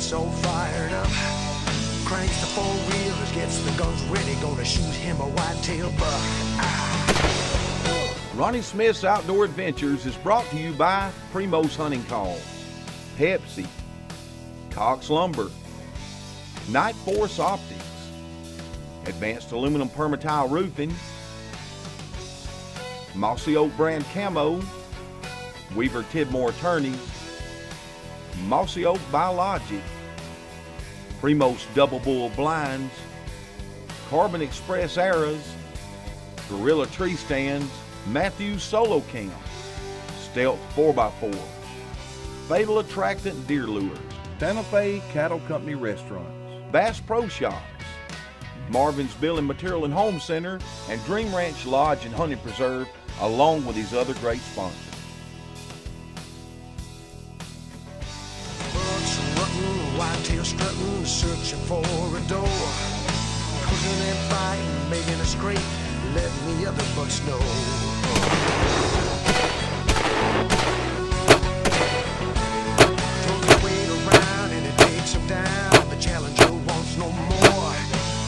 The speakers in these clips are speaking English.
gets all fired up, cranks the four-wheelers, gets the guns ready, gonna shoot him a whitetail buck. Ronnie Smith's Outdoor Adventures is brought to you by Primo's Hunting Calls, Pepsi, Cox Lumber, Night Force Optics, Advanced Aluminum Permatile Roofing, Mossy Oak Brand Camo, Weaver Tidmore Attorneys, Mossy Oak Biologic, Primo's Double Bull Blinds, Carbon Express Arrows, Gorilla Tree Stands, Matthews Solo Cam, Stealth 4x4, Fatal Attractant Deer Lures, Santa Fe Cattle Company Restaurants, Bass Pro Shops, Marvin's Building Material and Home Center, and Dream Ranch Lodge and Hunting Preserve, along with these other great sponsors. Bucks rutting, whitetail strutting, searching for a door, cruising and fighting, making a scrape, letting the other bucks know. Throw the weight around and it takes him down. The challenger wants no more.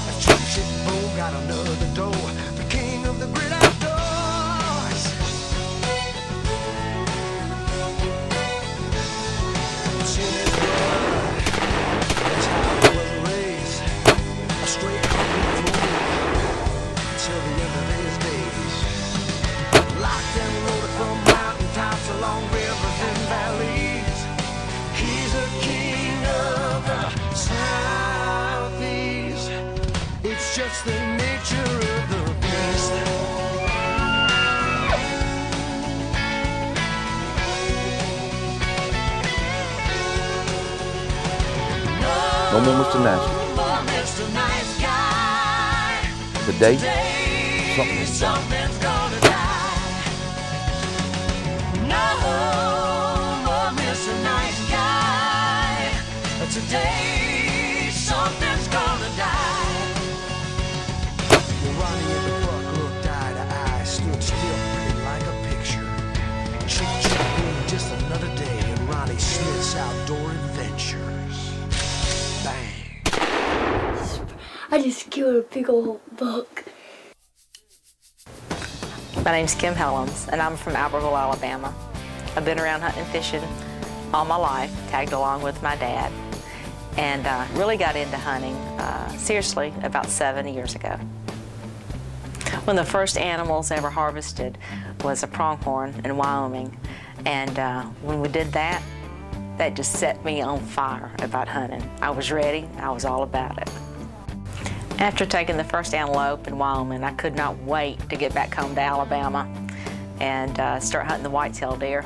A chip boom got another door. The king of the great outdoors. It's in his blood. That's how he was raised. A straight hunting fool till the end of his days. Locked and loaded from mountaintops along rivers and valleys. He's a king of the Southeast. It's just the nature of the beast. No more Mr. Nice. No more Mr. Nice Guy. Today, Today, something's gonna die. No more Mr. Nice Guy. Today, something's gonna die. Ronnie and the buck looked eye to eye, stood still pretty like a picture. Chick, chick, boom, just another day in Ronnie Smith's Outdoor Adventures. Bang. I just killed a big old buck. My name's Kim Hellums, and I'm from Albertville, Alabama. I've been around hunting and fishing all my life, tagged along with my dad, and really got into hunting seriously about 7 years ago. One of the first animals ever harvested was a pronghorn in Wyoming, and when we did that, that just set me on fire about hunting. I was ready, I was all about it. After taking the first antelope in Wyoming, I could not wait to get back home to Alabama and start hunting the whitetail deer.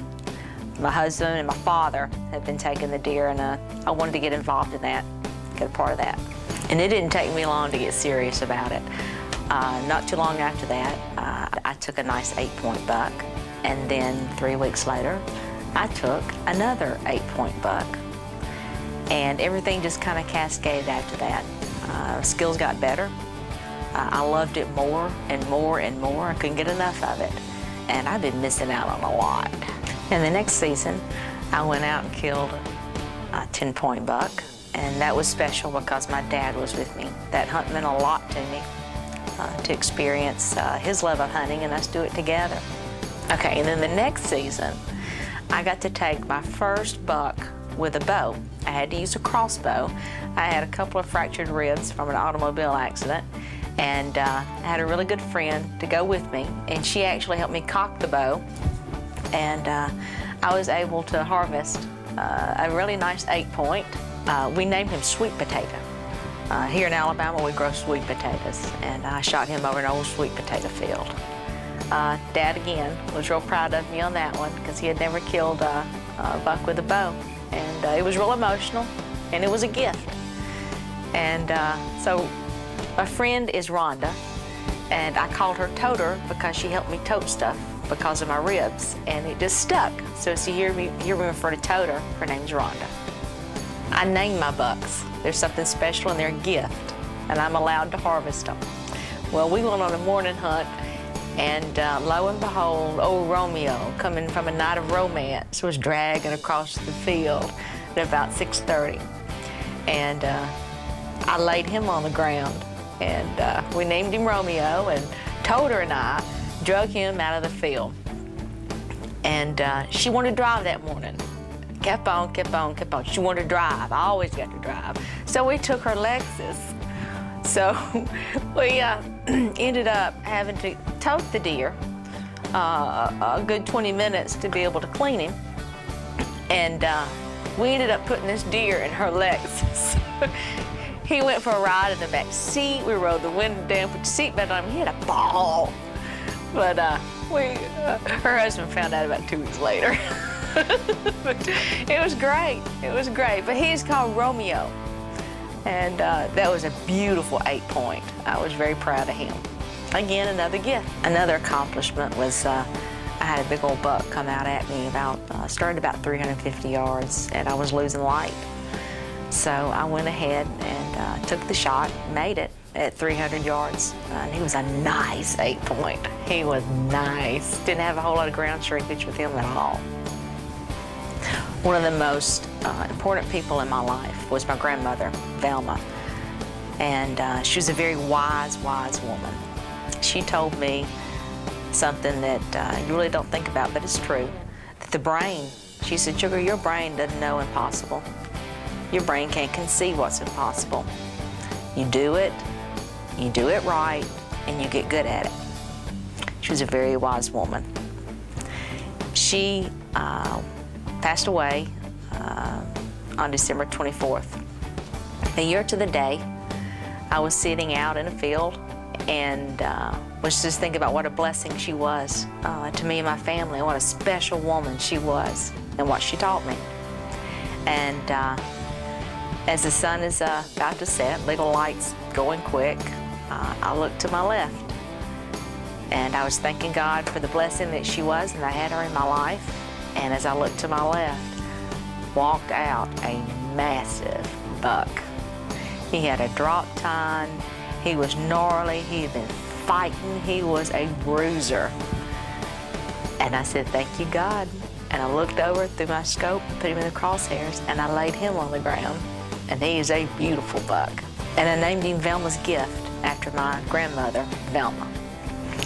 My husband and my father had been taking the deer, and I wanted to get involved in that, get a part of that. And it didn't take me long to get serious about it. Not too long after that, I took a nice 8-point buck, and then 3 weeks later, I took another 8-point buck. And everything just kind of cascaded after that. Skills got better. I loved it more and more and more. I couldn't get enough of it. And I've been missing out on a lot. And the next season, I went out and killed a 10-point buck. And that was special because my dad was with me. That hunt meant a lot to me, to experience his love of hunting and us do it together. Okay, and then the next season, I got to take my first buck with a bow. I had to use a crossbow. I had a couple of fractured ribs from an automobile accident, and I had a really good friend to go with me, and she actually helped me cock the bow, and I was able to harvest a really nice 8-point. We named him Sweet Potato. Here in Alabama, we grow sweet potatoes, and I shot him over an old sweet potato field. Dad, again, was real proud of me on that one because he had never killed a buck with a bow. And it was real emotional, and it was a gift. And so my friend is Rhonda, and I called her Toter because she helped me tote stuff because of my ribs, and it just stuck. So as you hear me refer to Toter, her name's Rhonda. I name my bucks. There's something special and they're a gift, and I'm allowed to harvest them. Well, we went on a morning hunt, and lo and behold, old Romeo, coming from a night of romance, was dragging across the field at about 6:30. And I laid him on the ground, and we named him Romeo, and told her and I drug him out of the field. And she wanted to drive that morning. Kept on, kept on, kept on. She wanted to drive. I always got to drive. So we took her Lexus. So we ended up having to tote the deer a good 20 minutes to be able to clean him. And we ended up putting this deer in her Lexus. He went for a ride in the back seat. We rolled the window down, put the seatbelt on him. He had a ball. But her husband found out about 2 weeks later. But it was great. It was great. But he's called Romeo. And that was a beautiful 8-point. I was very proud of him. Again, another gift. Another accomplishment was I had a big old buck come out at me started about 350 yards, and I was losing light. So I went ahead and took the shot, made it at 300 yards. And he was a nice 8-point. He was nice. Didn't have a whole lot of ground shrinkage with him at all. One of the most important people in my life was my grandmother, Velma. And she was a very wise, wise woman. She told me something that you really don't think about, but it's true. That the brain, she said, "Sugar, your brain doesn't know impossible. Your brain can't conceive what's impossible. You do it right, and you get good at it." She was a very wise woman. She passed away on December 24th. A year to the day, I was sitting out in a field and was just thinking about what a blessing she was to me and my family, and what a special woman she was, and what she taught me. And as the sun is about to set, little lights going quick, I looked to my left. And I was thanking God for the blessing that she was, and I had her in my life. And as I looked to my left, walked out a massive buck. He had a drop tine. He was gnarly. He had been fighting. He was a bruiser. And I said, "Thank you, God." And I looked over through my scope, put him in the crosshairs, and I laid him on the ground. And he is a beautiful buck. And I named him Velma's Gift, after my grandmother, Velma.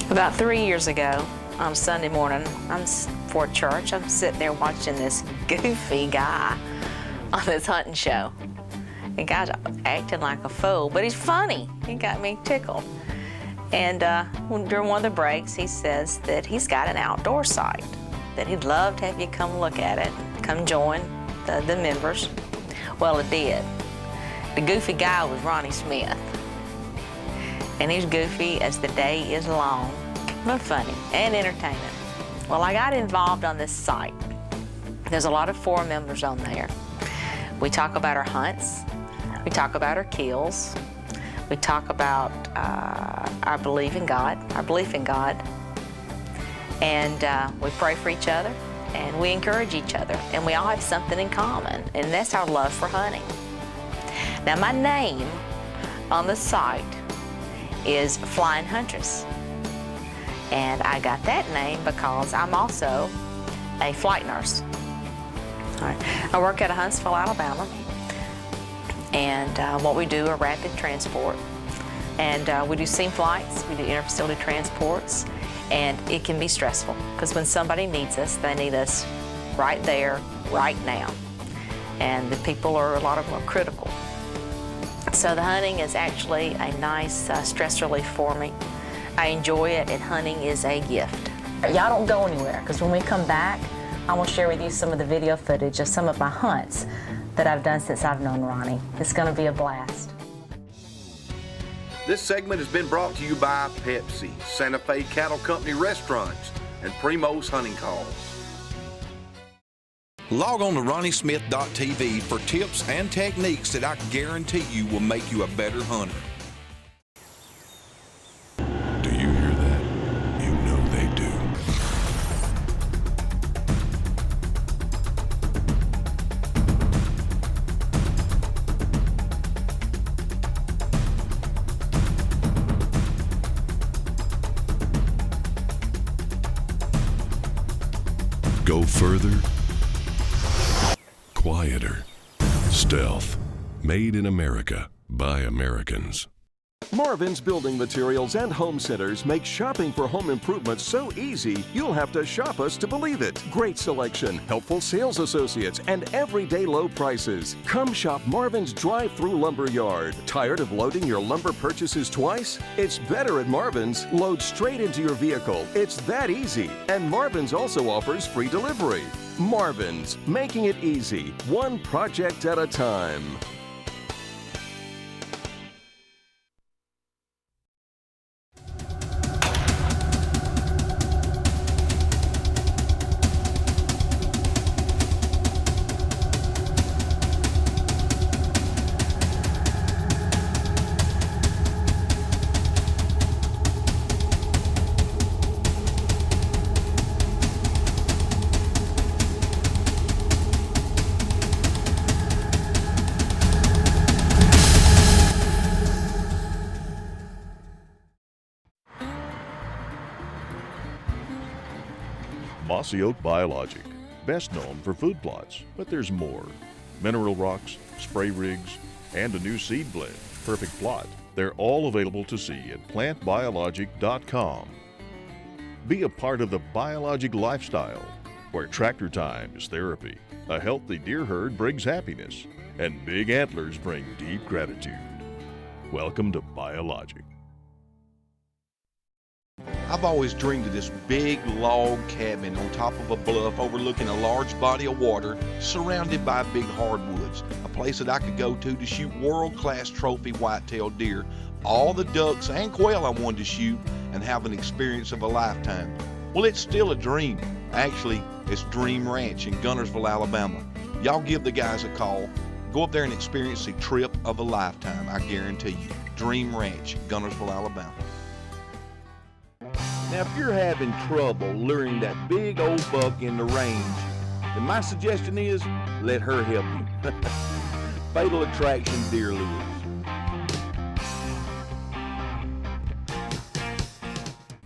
About 3 years ago, on Sunday morning, I'm for church. I'm sitting there watching this goofy guy on this hunting show. The guy's acting like a fool, but he's funny. He got me tickled. And during one of the breaks, he says that he's got an outdoor site, that he'd love to have you come look at it, come join the members. Well, it did. The goofy guy was Ronnie Smith. And he's goofy as the day is long, but funny and entertaining. Well, I got involved on this site. There's a lot of forum members on there. We talk about our hunts. We talk about our kills. We talk about our belief in God. And we pray for each other, and we encourage each other. And we all have something in common, and that's our love for hunting. Now, my name on the site is FlyinHuntress. And I got that name because I'm also a flight nurse. All right. I work out of Huntsville, Alabama. And what we do are rapid transport. And we do scene flights, we do interfacility transports, and it can be stressful because when somebody needs us, they need us right there, right now. And the people a lot of them are critical. So the hunting is actually a nice stress relief for me. I enjoy it, and hunting is a gift. Y'all don't go anywhere, because when we come back, I will share with you some of the video footage of some of my hunts that I've done since I've known Ronnie. It's going to be a blast. This segment has been brought to you by Pepsi, Santa Fe Cattle Company Restaurants, and Primo's Hunting Calls. Log on to RonnieSmith.tv for tips and techniques that I guarantee you will make you a better hunter. Do you hear that? You know they do. Go further, quieter, stealth. Made in America by Americans. Marvin's Building Materials and Home Centers make shopping for home improvement so easy, you'll have to shop us to believe it. Great selection, helpful sales associates, and everyday low prices. Come shop Marvin's drive-through lumber yard. Tired of loading your lumber purchases twice? It's better at Marvin's. Load straight into your vehicle. It's that easy. And Marvin's also offers free delivery. Marvin's, making it easy, one project at a time. Mossy Oak Biologic, best known for food plots, but there's more. Mineral rocks, spray rigs, and a new seed blend, Perfect Plot. They're all available to see at plantbiologic.com. Be a part of the biologic lifestyle, where tractor time is therapy, a healthy deer herd brings happiness, and big antlers bring deep gratitude. Welcome to Biologic. I've always dreamed of this big log cabin on top of a bluff overlooking a large body of water surrounded by big hardwoods, a place that I could go to shoot world-class trophy white-tailed deer, all the ducks and quail I wanted to shoot, and have an experience of a lifetime. Well, it's still a dream. Actually, it's Dream Ranch in Guntersville, Alabama. Y'all give the guys a call. Go up there and experience the trip of a lifetime, I guarantee you. Dream Ranch, Guntersville, Alabama. Now, if you're having trouble luring that big old buck in the range, then my suggestion is let her help you. Fatal Attraction Deer Lures.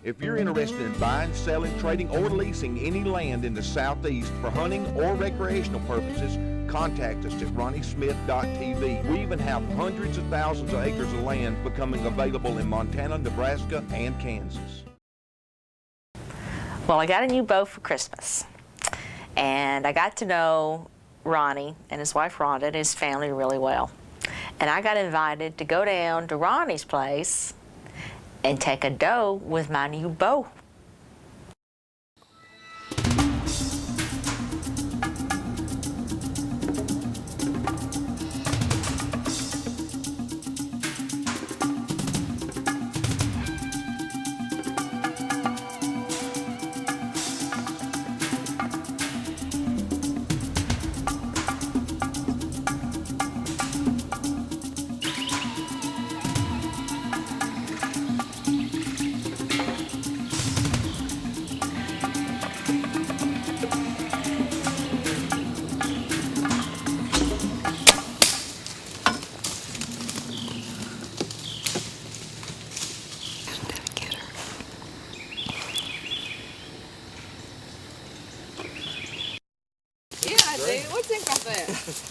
If you're interested in buying, selling, trading, or leasing any land in the Southeast for hunting or recreational purposes, contact us at ronniesmith.tv. We even have hundreds of thousands of acres of land becoming available in Montana, Nebraska, and Kansas. Well, I got a new bow for Christmas, and I got to know Ronnie and his wife Rhonda and his family really well. And I got invited to go down to Ronnie's place and take a doe with my new bow.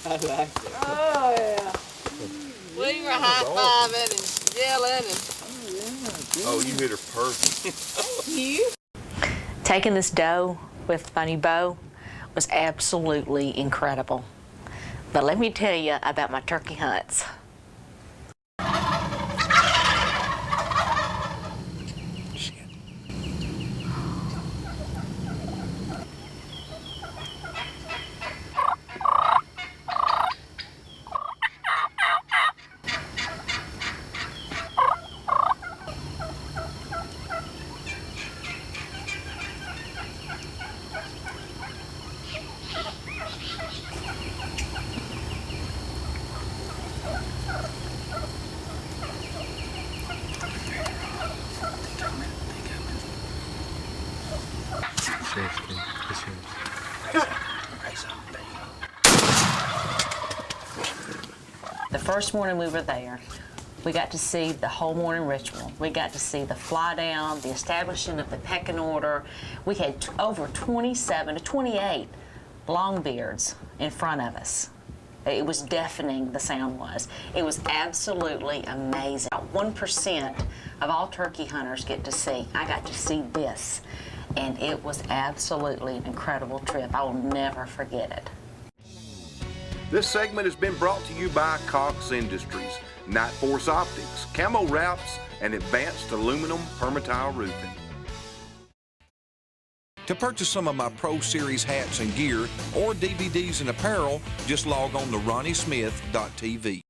I like it. Oh, yeah. We were high-fiving and yelling and... Oh, you hit her perfect. You? Taking this doe with my new bow was absolutely incredible. But let me tell you about my turkey hunts. The first morning we were there, we got to see the whole morning ritual. We got to see the fly down, the establishing of the pecking order. We had over 27 to 28 longbeards in front of us. It was deafening, the sound was. It was absolutely amazing. About 1% of all turkey hunters get to see. I got to see this, and it was absolutely an incredible trip. I will never forget it. This segment has been brought to you by Cox Industries, Night Force Optics, Camo Wraps, and Advanced Aluminum Permatile Roofing. To purchase some of my Pro Series hats and gear or DVDs and apparel, just log on to ronniesmith.tv.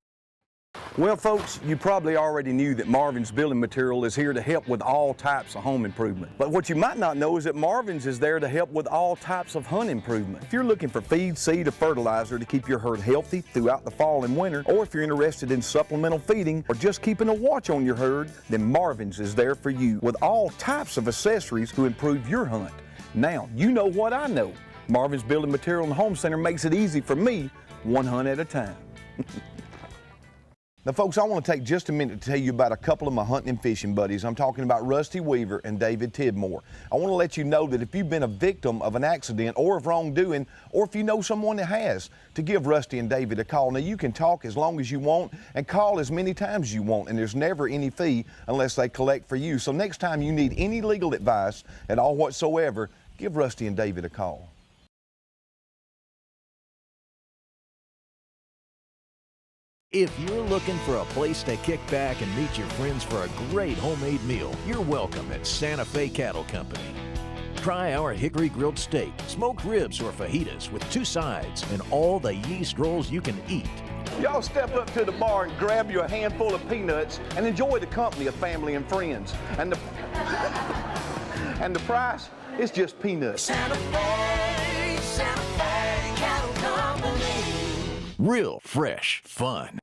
Well, folks, you probably already knew that Marvin's Building Material is here to help with all types of home improvement. But what you might not know is that Marvin's is there to help with all types of hunt improvement. If you're looking for feed, seed, or fertilizer to keep your herd healthy throughout the fall and winter, or if you're interested in supplemental feeding or just keeping a watch on your herd, then Marvin's is there for you with all types of accessories to improve your hunt. Now, you know what I know. Marvin's Building Material and Home Center makes it easy for me, one hunt at a time. Now, folks, I want to take just a minute to tell you about a couple of my hunting and fishing buddies. I'm talking about Rusty Weaver and David Tidmore. I want to let you know that if you've been a victim of an accident or of wrongdoing, or if you know someone that has, to give Rusty and David a call. Now, you can talk as long as you want and call as many times as you want, and there's never any fee unless they collect for you. So next time you need any legal advice at all whatsoever, give Rusty and David a call. If you're looking for a place to kick back and meet your friends for a great homemade meal, you're welcome at Santa Fe Cattle Company. Try our hickory grilled steak, smoked ribs or fajitas with 2 sides, and all the yeast rolls you can eat. Y'all step up to the bar and grab you a handful of peanuts and enjoy the company of family and friends. And the price is just peanuts. Santa Fe Cattle Company. Real fresh fun.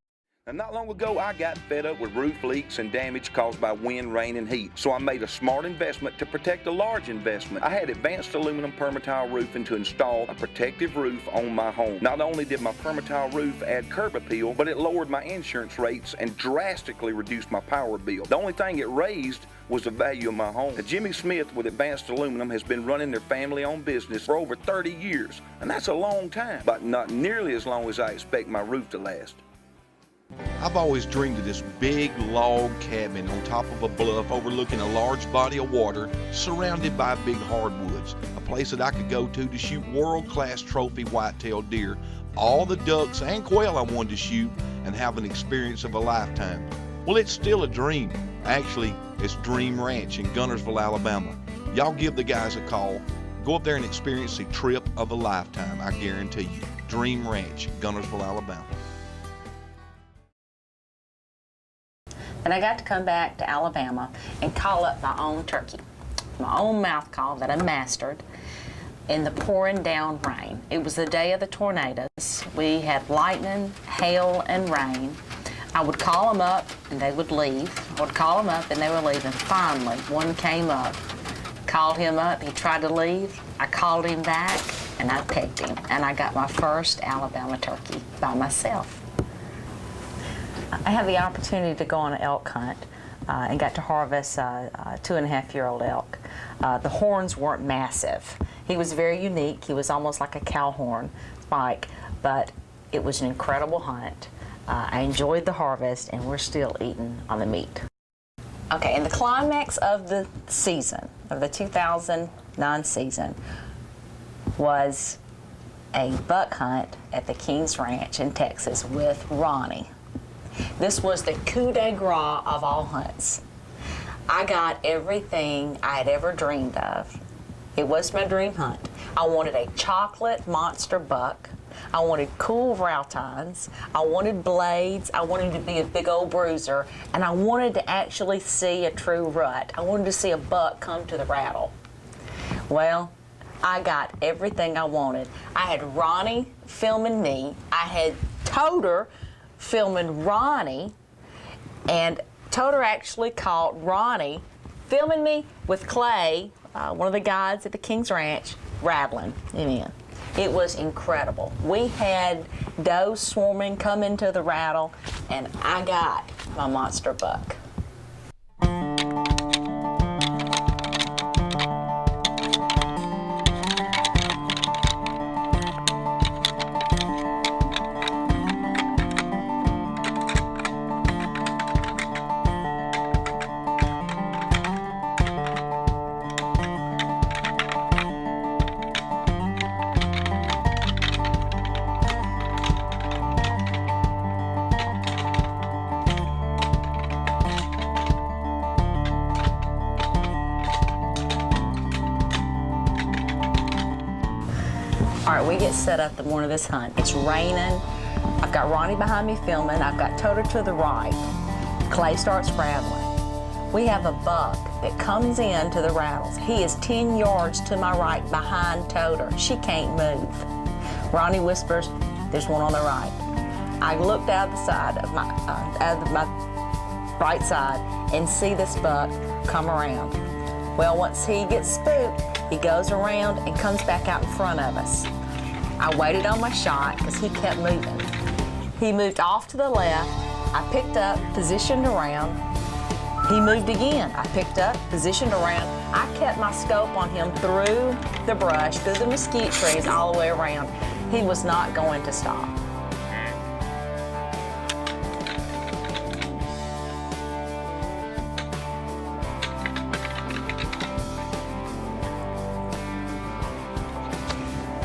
Now, not long ago, I got fed up with roof leaks and damage caused by wind, rain, and heat. So I made a smart investment to protect a large investment. I had Advanced Aluminum Permatile Roofing to install a protective roof on my home. Not only did my permatile roof add curb appeal, but it lowered my insurance rates and drastically reduced my power bill. The only thing it raised was the value of my home. Now, Jimmy Smith with Advanced Aluminum has been running their family-owned business for over 30 years, and that's a long time, but not nearly as long as I expect my roof to last. I've always dreamed of this big log cabin on top of a bluff overlooking a large body of water surrounded by big hardwoods, a place that I could go to shoot world-class trophy white-tailed deer, all the ducks and quail I wanted to shoot, and have an experience of a lifetime. Well, it's still a dream. Actually, it's Dream Ranch in Guntersville, Alabama. Y'all give the guys a call. Go up there and experience the trip of a lifetime, I guarantee you. Dream Ranch, Guntersville, Alabama. And I got to come back to Alabama and call up my own turkey, my own mouth call that I mastered in the pouring down rain. It was the day of the tornadoes. We had lightning, hail, and rain. I would call them up and they would leave. I would call them up and they would leave. And finally, one came up. Called him up, he tried to leave. I called him back and I pegged him. And I got my first Alabama turkey by myself. I had the opportunity to go on an elk hunt and got to harvest a 2.5-year-old elk. The horns weren't massive. He was very unique. He was almost like a cow horn spike, but it was an incredible hunt. I enjoyed the harvest, and we're still eating on the meat. Okay, and the climax of the season, of the 2009 season, was a buck hunt at the King's Ranch in Texas with Ronnie. This was the coup de grace of all hunts. I got everything I had ever dreamed of. It was my dream hunt. I wanted a chocolate monster buck. I wanted cool routines. I wanted blades. I wanted to be a big old bruiser. And I wanted to actually see a true rut. I wanted to see a buck come to the rattle. Well, I got everything I wanted. I had Ronnie filming me. I had Toter filming Ronnie, and Toter actually caught Ronnie filming me with Clay, one of the guides at the King's Ranch, rattling him in. It was incredible. We had doe swarming come into the rattle, and I got my monster buck. All right, we get set up the morning of this hunt. It's raining. I've got Ronnie behind me filming. I've got Toto to the right. Clay starts rattling. We have a buck that comes in to the rattles. He is 10 yards to my right behind Toto. She can't move. Ronnie whispers, "There's one on the right." I looked out the side of my right side and see this buck come around. Well, once he gets spooked, he goes around and comes back out in front of us. I waited on my shot because he kept moving. He moved off to the left. I picked up, positioned around. He moved again. I picked up, positioned around. I kept my scope on him through the brush, through the mesquite trees, all the way around. He was not going to stop.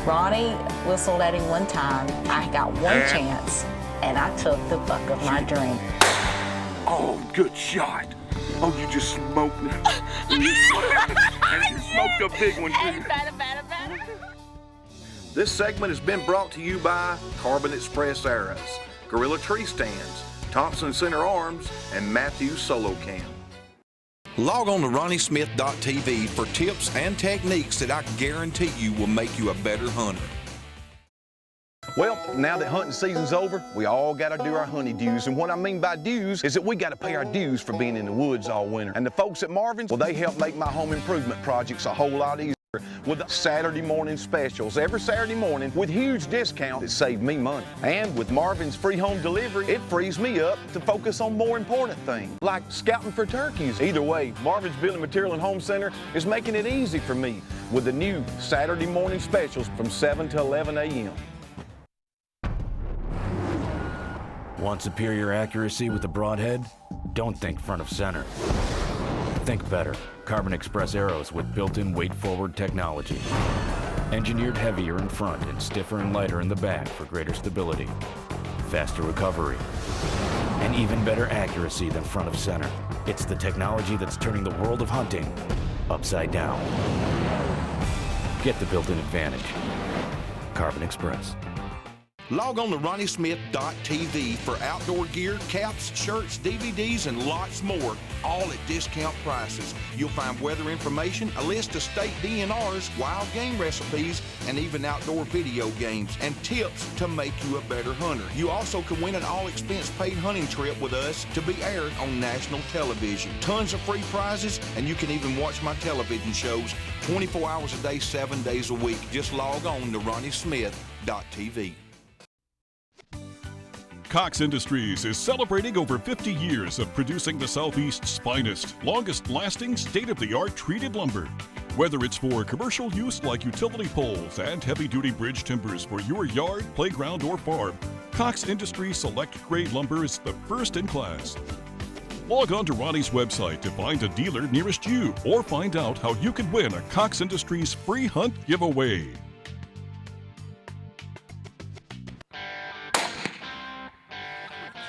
Ronnie whistled at him one time. I got one chance, and I took the buck of my dream. Oh, good shot. Oh, you just smoked me. And you smoked a big one, too. This segment has been brought to you by Carbon Express Arrows, Gorilla Tree Stands, Thompson Center Arms, and Matthews Solo Cam. Log on to RonnieSmith.tv for tips and techniques that I guarantee you will make you a better hunter. Well, now that hunting season's over, we all got to do our honeydews. And what I mean by dues is that we got to pay our dues for being in the woods all winter. And the folks at Marvin's, well, they help make my home improvement projects a whole lot easier with the Saturday morning specials every Saturday morning with huge discounts that save me money. And with Marvin's free home delivery, it frees me up to focus on more important things, like scouting for turkeys. Either way, Marvin's Building Material and Home Center is making it easy for me with the new Saturday morning specials from 7 to 11 a.m. Want superior accuracy with the broadhead? Don't think front of center. Think better. Carbon Express arrows with built-in weight-forward technology. Engineered heavier in front and stiffer and lighter in the back for greater stability. Faster recovery. And even better accuracy than front of center. It's the technology that's turning the world of hunting upside down. Get the built-in advantage. Carbon Express. Log on to RonnieSmith.tv for outdoor gear, caps, shirts, DVDs, and lots more, all at discount prices. You'll find weather information, a list of state DNRs, wild game recipes, and even outdoor video games, and tips to make you a better hunter. You also can win an all-expense paid hunting trip with us to be aired on national television. Tons of free prizes, and you can even watch my television shows 24 hours a day, 7 days a week. Just log on to RonnieSmith.tv. Cox Industries is celebrating over 50 years of producing the Southeast's finest, longest-lasting, state-of-the-art treated lumber. Whether it's for commercial use like utility poles and heavy-duty bridge timbers for your yard, playground, or farm, Cox Industries Select Grade Lumber is the first in class. Log on to Ronnie's website to find a dealer nearest you or find out how you can win a Cox Industries free hunt giveaway.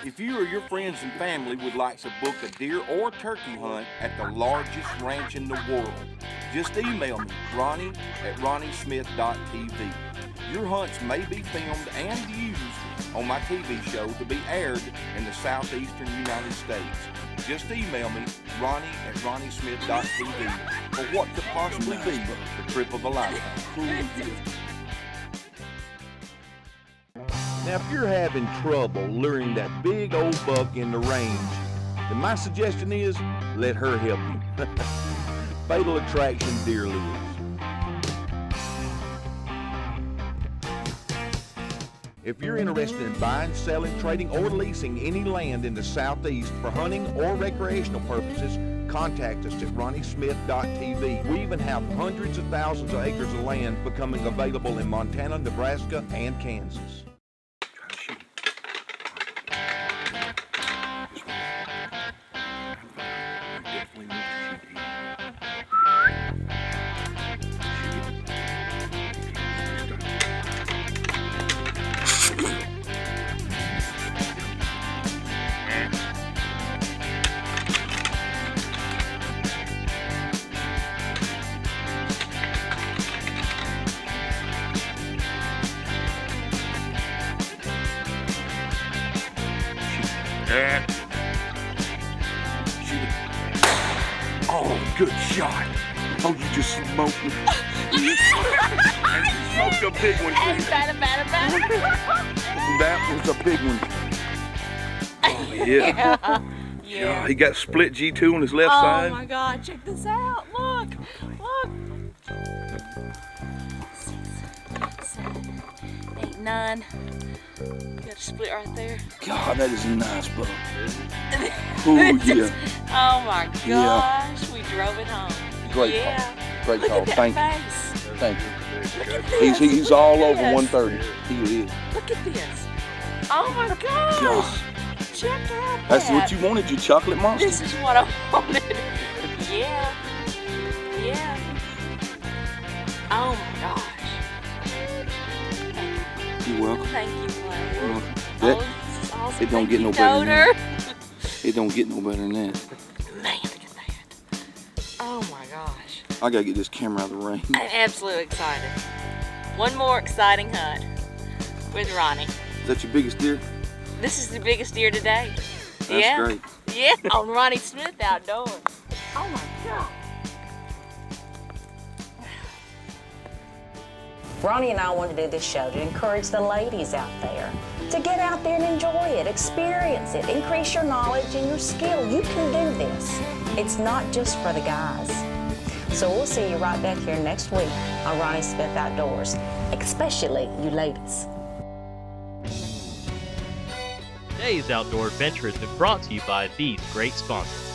If you or your friends and family would like to book a deer or turkey hunt at the largest ranch in the world, just email me, Ronnie@RonnieSmith.tv. Your hunts may be filmed and used on my TV show to be aired in the southeastern United States. Just email me, Ronnie@RonnieSmith.tv for what could possibly be the trip of a lifetime. Now, if you're having trouble luring that big old buck in the range, then my suggestion is let her help you. Fatal Attraction Deer Lures. If you're interested in buying, selling, trading, or leasing any land in the Southeast for hunting or recreational purposes, contact us at RonnieSmith.tv. We even have hundreds of thousands of acres of land becoming available in Montana, Nebraska, and Kansas. God. Oh, you just smoked me. And you smoked a big one. That was a big one. Oh, yeah. Yeah. He got split G2 on his left side. Oh my God, check this out. Look. 6, 7, 8, 9. Got a split right there. God, that is a nice buck. Oh, yeah. Oh my gosh, Yeah. we drove it home. Great Yeah. call. Great Look call. at that Thank face. you. Thank you. Look at this. He's all Look over at this. 130. He is. Look at this. Oh my gosh. God. Check out That's that. what you wanted, you chocolate monster. This is what I wanted. Yeah. Yeah. Oh my gosh. You're welcome. Thank you, Clay. You're welcome. Oh, this is awesome. It don't Thank get you, no better than Donor. that. It don't get no better than that. Man, look at that. Oh my gosh. I gotta get this camera out of the rain. I'm absolutely excited. One more exciting hunt with Ronnie. Is that your biggest deer? This is the biggest deer today. That's Yeah. great. Yeah, on Ronnie Smith Outdoors. Oh my God. Ronnie and I want to do this show to encourage the ladies out there to get out there and enjoy it, experience it, increase your knowledge and your skill. You can do this. It's not just for the guys. So we'll see you right back here next week on Ronnie Smith Outdoors, especially you ladies. Today's outdoor adventure has been brought to you by these great sponsors.